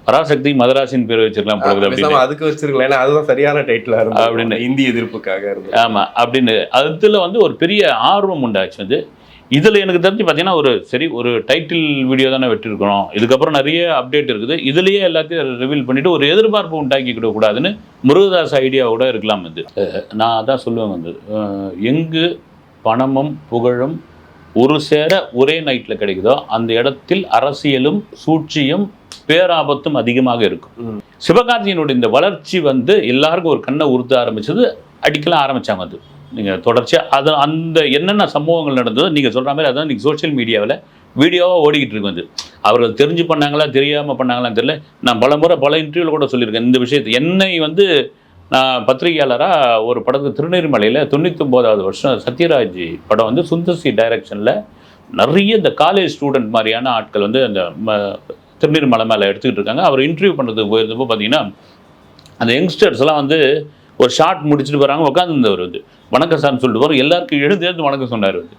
பராசக்தி மதராசின்னு பேர் வச்சிருக்கலாம் போடுறது அப்படின்னு அதுக்கு வச்சிருக்கலாம், ஏன்னா அதுதான் சரியான டைட்டில் அப்படின்னு இந்திய எதிர்ப்புக்காக இருந்து. ஆமாம் அப்படின்னு அதில் வந்து ஒரு பெரிய ஆர்வம் உண்டாச்சு. வந்து இதில் எனக்கு தெரிஞ்சு பார்த்தீங்கன்னா ஒரு டைட்டில் வீடியோ தானே வெட்டிருக்கிறோம், இதுக்கப்புறம் நிறைய அப்டேட் இருக்குது, இதுலேயே எல்லாத்தையும் ரிவீல் பண்ணிவிட்டு ஒரு எதிர்பார்ப்பு உண்டாக்கிக்கிட கூடாதுன்னு முருகதாஸ் ஐடியாவோட இருக்கலாம். வந்து நான் அதான் சொல்லுவேன், வந்து எங்கு பணமும் புகழும் ஒரு சேர ஒரே நைட்டில் கிடைக்குதோ அந்த இடத்தில் அரசியலும் சூழ்ச்சியும் பேராபத்தும் அதிகமாக இருக்கும். சிவகார்த்திகேயனுடைய இந்த வளர்ச்சி வந்து எல்லாருக்கும் ஒரு கண்ணை உறுத்த ஆரம்பிச்சது, அடிக்கலாம் ஆரம்பித்தாங்க. அது நீங்கள் தொடர்ச்சியாக அது அந்த என்னென்ன சம்பவங்கள் நடந்ததோ நீங்கள் சொல்கிற மாதிரி அதான் இன்றைக்கி சோஷியல் மீடியாவில் வீடியோவாக ஓடிக்கிட்டு இருக்கு. வந்து அவர்கள் தெரிஞ்சு பண்ணாங்களா தெரியாமல் பண்ணாங்களான்னு தெரியல. நான் பல இன்டர்வியூவில் கூட சொல்லியிருக்கேன் இந்த விஷயத்தை. என்னை வந்து நான் பத்திரிகையாளராக ஒரு படத்துக்கு திருநெல்வேலியில் 99வது வருஷம் சத்யராஜ் படம் வந்து சுந்தர்சி டைரக்ஷனில் நிறைய இந்த காலேஜ் ஸ்டூடெண்ட் மாதிரியான ஆட்கள் வந்து அந்த திருநெல்வேலி மேலே எடுத்துக்கிட்டு இருக்காங்க. அவர் இன்டர்வியூ பண்ணுறதுக்கு போயிருந்தப்போ பார்த்தீங்கன்னா அந்த யங்ஸ்டர்ஸ் எல்லாம் வந்து ஒரு ஷார்ட் முடிச்சுட்டு வராங்க, உட்காந்துருந்தவர் வந்து வணக்கம் சார்னு சொல்லிட்டு வரும், எல்லாருக்கும் எழுந்து வணக்கம் சொன்னார். வந்து